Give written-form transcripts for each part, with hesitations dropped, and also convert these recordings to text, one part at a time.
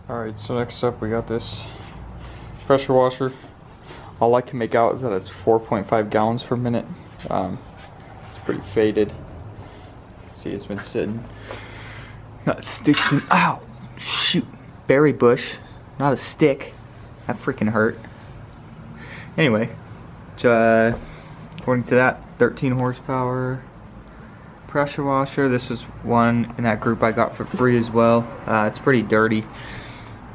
Alright, so next up we got this pressure washer. All I can make out is that it's 4.5 gallons per minute. It's pretty faded. See, it's been sitting. Got sticks in. Ow! Shoot! Berry bush, not a stick. That freaking hurt. Anyway, according to that, 13 horsepower pressure washer. This was one in that group I got for free as well. It's pretty dirty.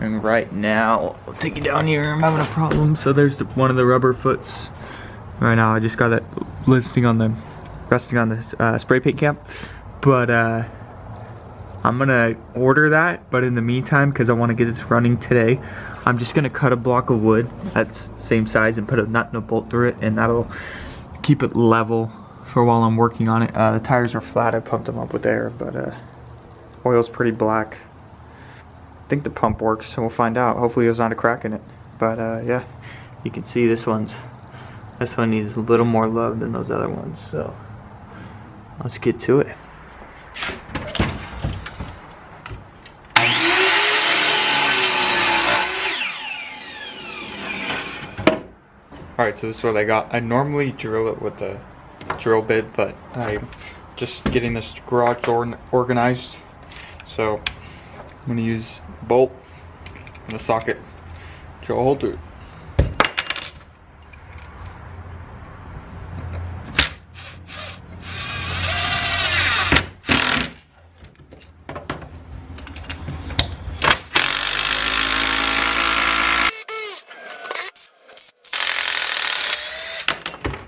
And right now, I'll take you down here. I'm having a problem. So there's one of the rubber foots. Right now, I just got that resting on the spray paint cap. But I'm gonna order that. But in the meantime, because I want to get this running today, I'm just gonna cut a block of wood that's same size and put a nut and a bolt through it, and that'll keep it level for while I'm working on it. The tires are flat. I pumped them up with air, but oil's pretty black. I think the pump works, so we'll find out. Hopefully there's not a crack in it. But yeah, you can see this one needs a little more love than those other ones. So let's get to it. Alright, so this is what I got. I normally drill it with a drill bit, but I'm just getting this garage door organized. So I'm going to use a bolt and a socket, drill a hole through it.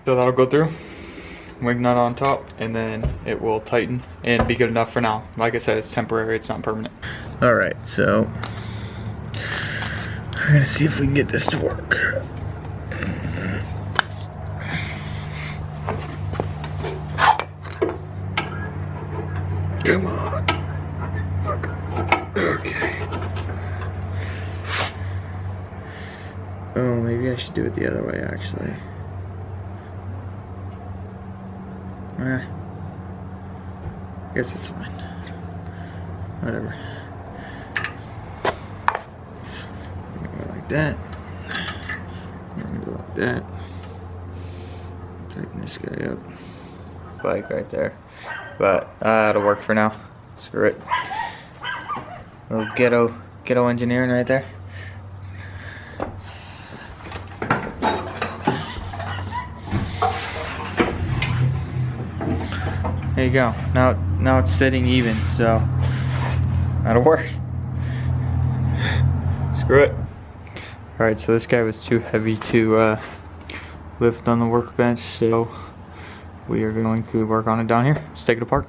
So that'll go through, wing nut on top, and then it will tighten and be good enough for now. Like I said, it's temporary, it's not permanent. Alright, so we're gonna see if we can get this to work. Come on. Okay. Oh, maybe I should do it the other way actually. I guess it's fine. Whatever. Go like that. Go like that. Tighten this guy up. Like right there. But it'll work for now. Screw it. Little ghetto engineering right there. There you go. Now it's sitting even, so that'll work. Screw it. Alright, so this guy was too heavy to lift on the workbench, so we are going to work on it down here. Let's take it apart.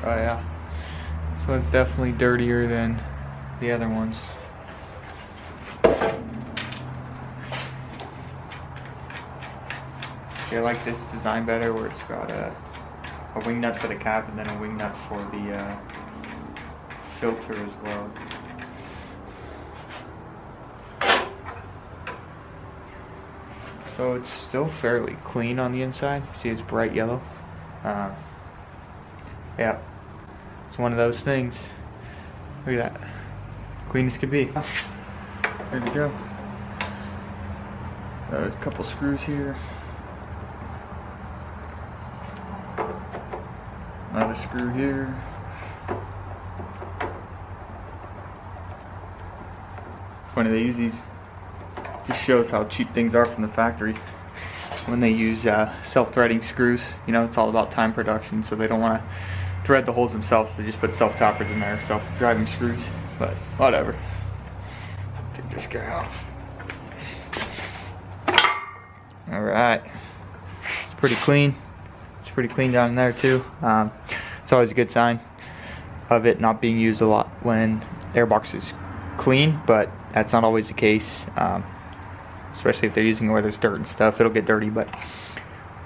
Oh yeah. This one's definitely dirtier than the other ones. I like this design better, where it's got a wing nut for the cap and then a wing nut for the filter as well. So it's still fairly clean on the inside. See, it's bright yellow. Yeah, it's one of those things. Look at that, clean as could be. There we go. There's a couple screws here. Another screw here. Funny they use these. Just shows how cheap things are from the factory. When they use self-threading screws, you know, it's all about time production, so they don't want to thread the holes themselves. They just put self-tappers in there, self-driving screws. But whatever. Take this guy off. All right. It's pretty clean. Pretty clean down in there too. It's always a good sign of it not being used a lot when airbox is clean, but that's not always the case, especially if they're using it where there's dirt and stuff. It'll get dirty, but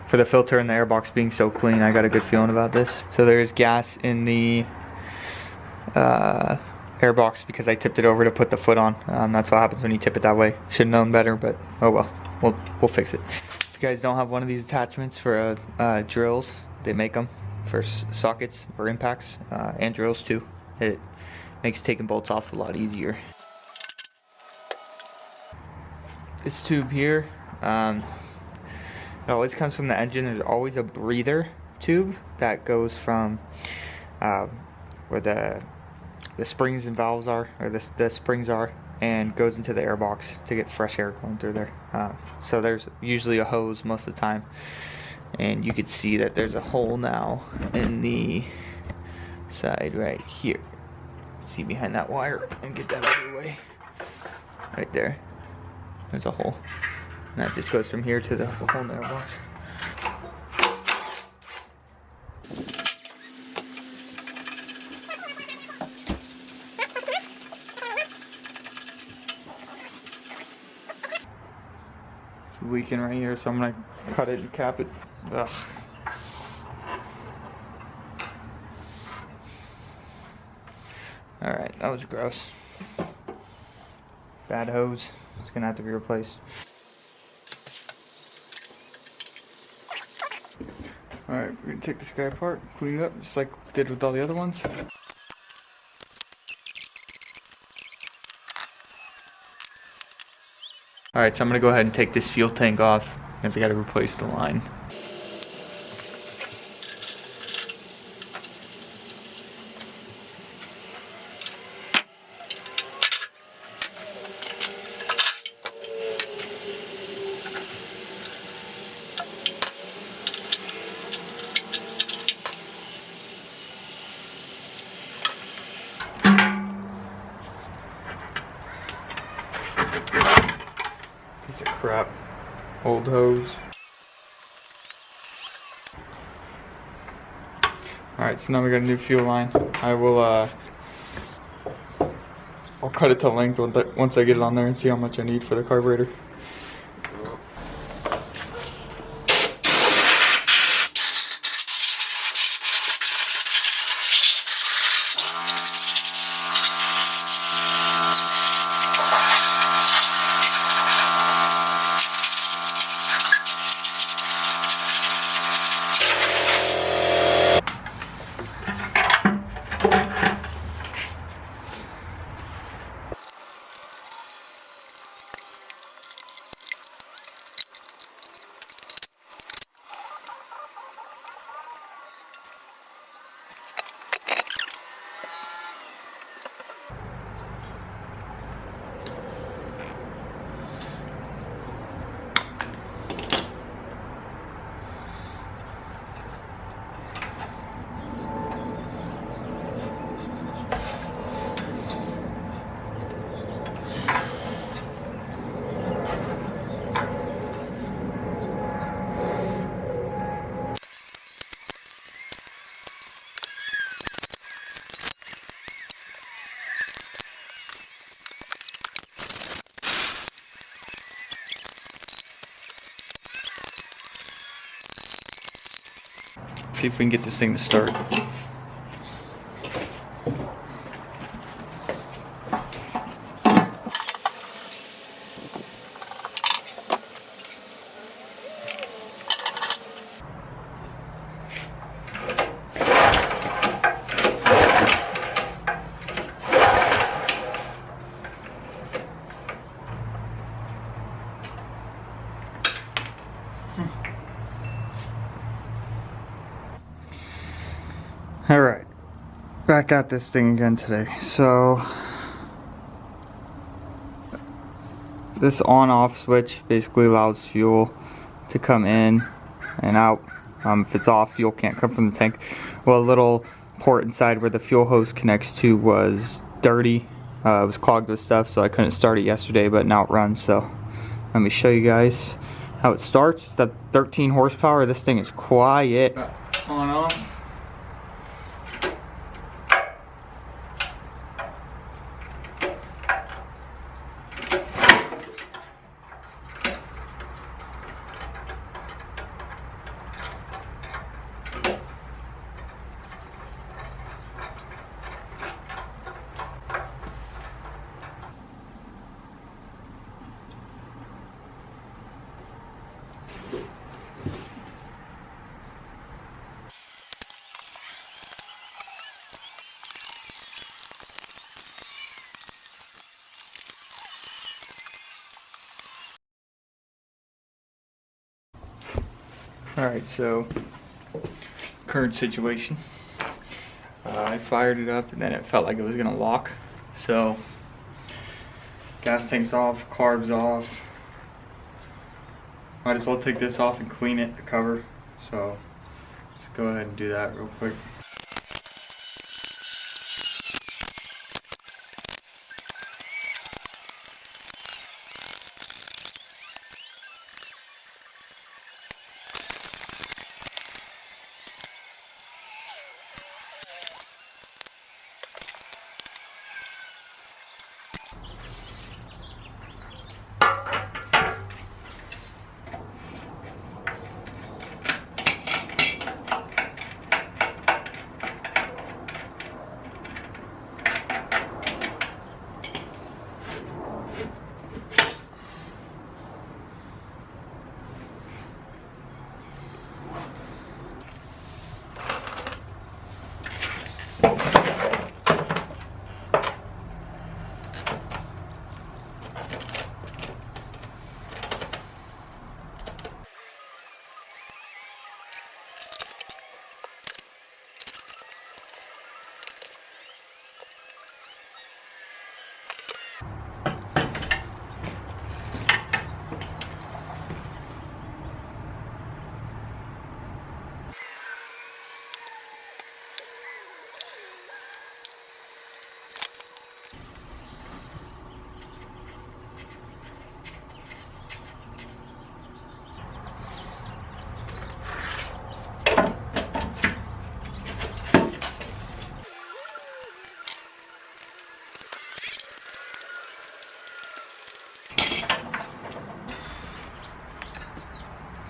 for the filter and the airbox being so clean, I got a good feeling about this. So there's gas in the airbox because I tipped it over to put the foot on. That's what happens when you tip it that way. Should have known better, but oh well. We'll fix it. If you guys don't have one of these attachments for drills, they make them. for sockets, for impacts, and drills too. It makes taking bolts off a lot easier. This tube here, it always comes from the engine. There's always a breather tube that goes from where the springs and valves are, or the springs are, and goes into the air box to get fresh air going through there. So there's usually a hose most of the time, and you could see that there's a hole now in the side right here. See behind that wire, and get that out of the way. Right there, there's a hole, and that just goes from here to the hole in the air box. Leaking right here, so I'm gonna cut it and cap it. Ugh. Alright, that was gross. Bad hose. It's gonna have to be replaced. Alright, we're gonna take this guy apart, clean it up, just like we did with all the other ones. Alright, so I'm going to go ahead and take this fuel tank off because I got to replace the line. Piece of crap. Old hose. Alright, so now we got a new fuel line. I'll cut it to length once I get it on there and see how much I need for the carburetor. See if we can get this thing to start. Alright, back at this thing again today. So, this on-off switch basically allows fuel to come in and out. If it's off, fuel can't come from the tank. Well, a little port inside where the fuel hose connects to was dirty. It was clogged with stuff, so I couldn't start it yesterday, but now it runs. So, let me show you guys how it starts. It's at 13 horsepower. This thing is quiet. On-off. Alright, so current situation. I fired it up and then it felt like it was gonna lock. So gas tank's off, carbs off. Might as well take this off and clean it, the cover. So let's go ahead and do that real quick.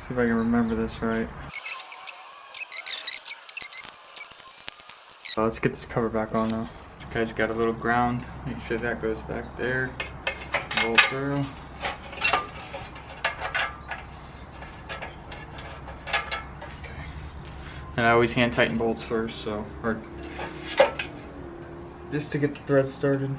See if I can remember this right. Let's get this cover back on now. This guy's got a little ground. Make sure that goes back there. Roll through. Okay. And I always hand tighten bolts first, so or just to get the thread started.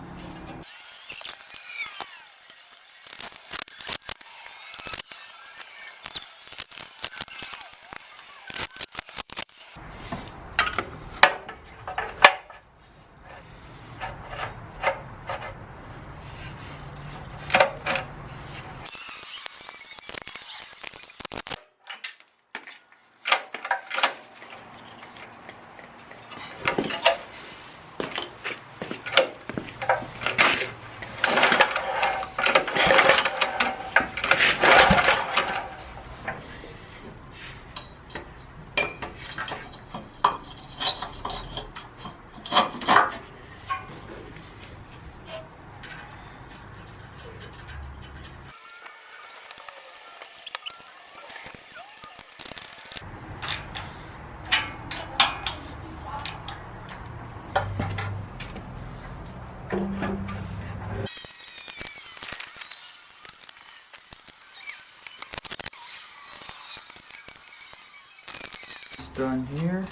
It's done here.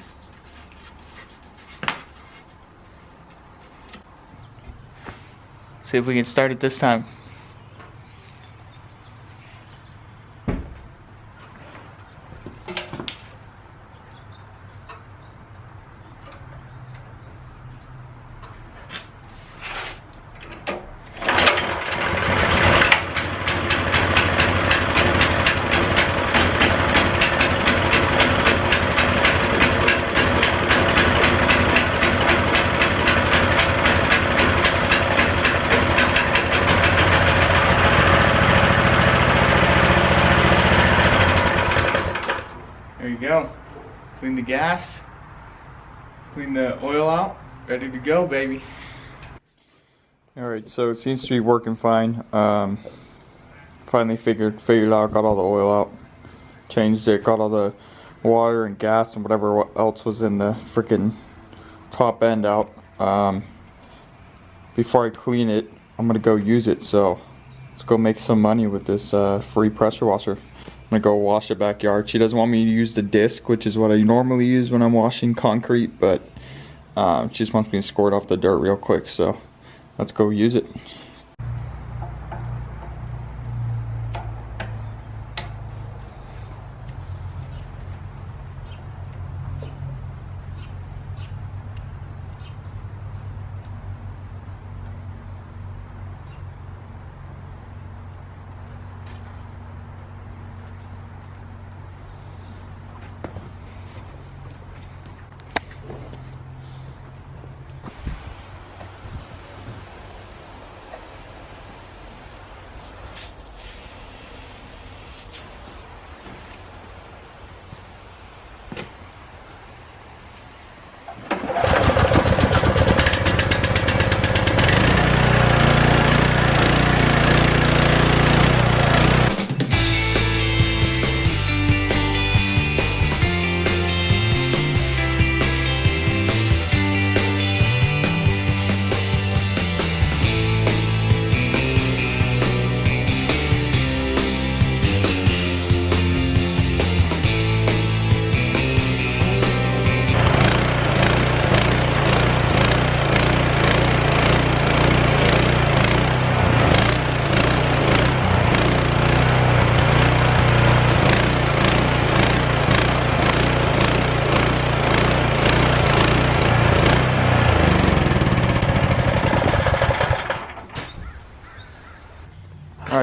See if we can start it this time. There you go. Clean the gas, clean the oil out, ready to go, baby. Alright, so it seems to be working fine. Finally figured out, got all the oil out, changed it, got all the water and gas and whatever else was in the freaking top end out. Before I clean it, I'm gonna go use it, so let's go make some money with this free pressure washer. I'm gonna go wash the backyard. She doesn't want me to use the disc, which is what I normally use when I'm washing concrete, but she just wants me to squirt off the dirt real quick, so let's go use it.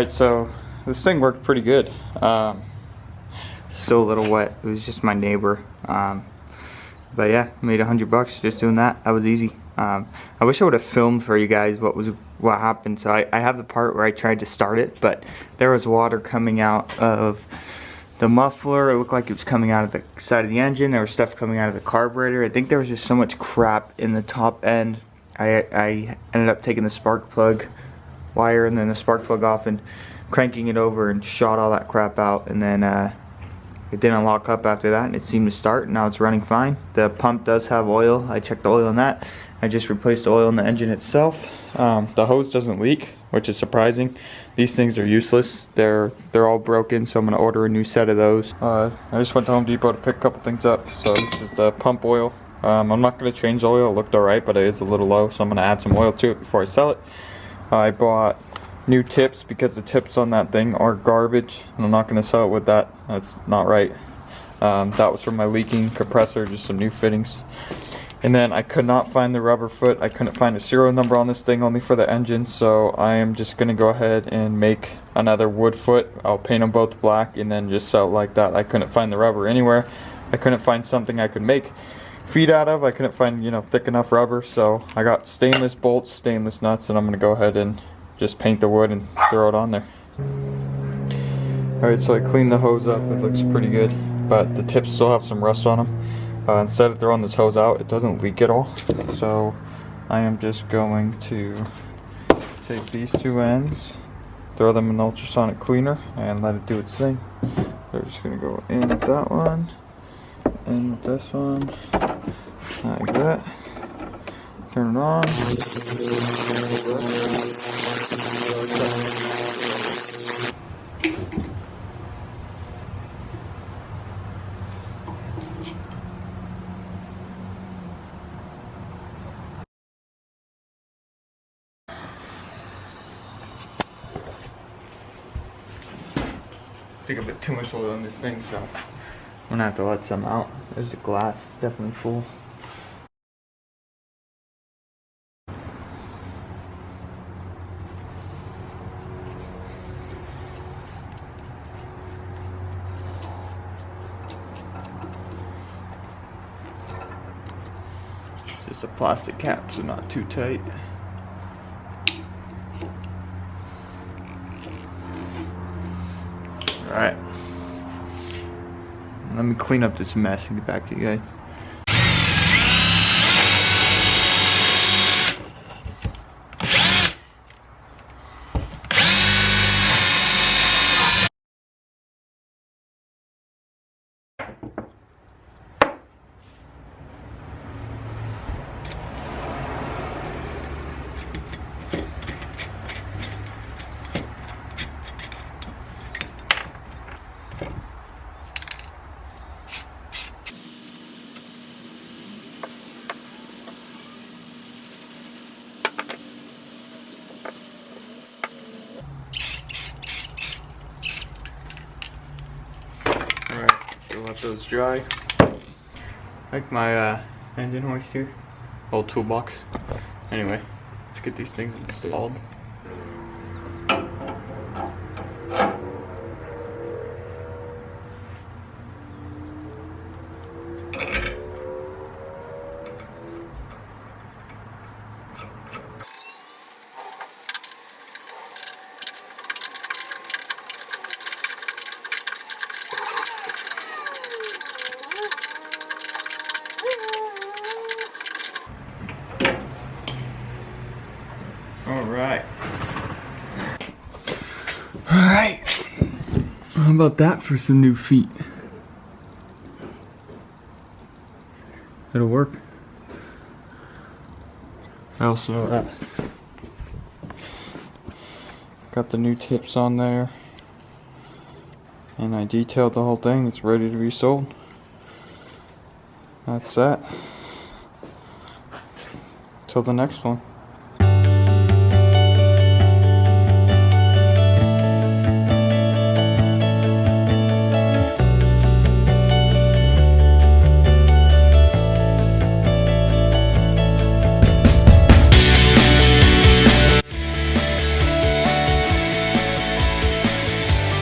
Alright, so this thing worked pretty good. Still a little wet. It was just my neighbor. But yeah, made $100 just doing that. That was easy. I wish I would have filmed for you guys what happened. So I have the part where I tried to start it, but there was water coming out of the muffler. It looked like it was coming out of the side of the engine. There was stuff coming out of the carburetor. I think there was just so much crap in the top end. I ended up taking the spark plug wire and then the spark plug off and cranking it over and shot all that crap out, and then it didn't lock up after that, and it seemed to start. Now it's running fine. The pump does have oil. I checked the oil on that. I just replaced the oil in the engine itself. The hose doesn't leak, which is surprising. These things are useless. They're all broken, so I'm gonna order a new set of those. I just went to Home Depot to pick a couple things up. So this is the pump oil. I'm not gonna change the oil. It looked alright, but it is a little low, so I'm gonna add some oil to it before I sell it. I bought new tips because the tips on that thing are garbage, and I'm not going to sell it with that. That's not right. That was from my leaking compressor, just some new fittings. And then I could not find the rubber foot. I couldn't find a serial number on this thing, only for the engine, so I am just going to go ahead and make another wood foot. I'll paint them both black and then just sell it like that. I couldn't find the rubber anywhere. I couldn't find something I could make feet out of. I couldn't find, thick enough rubber, so I got stainless bolts, stainless nuts, and I'm going to go ahead and just paint the wood and throw it on there. Alright, so I cleaned the hose up. It looks pretty good, but the tips still have some rust on them. Instead of throwing this hose out, it doesn't leak at all. So I am just going to take these two ends, throw them in the ultrasonic cleaner, and let it do its thing. They're just going to go in with that one, in with this one, like that. Turn it on. I think I put too much oil in this thing, so I'm gonna have to let some out. There's the glass, it's definitely full. It's just a plastic cap, so not too tight. Alright. Let me clean up this mess and get back to you guys. Alright, we'll let those dry. Like my engine hoist here, old toolbox. Anyway, let's get these things installed. Alright. How about that for some new feet? It'll work. I also know that. Got the new tips on there. And I detailed the whole thing. It's ready to be sold. That's that. Till the next one.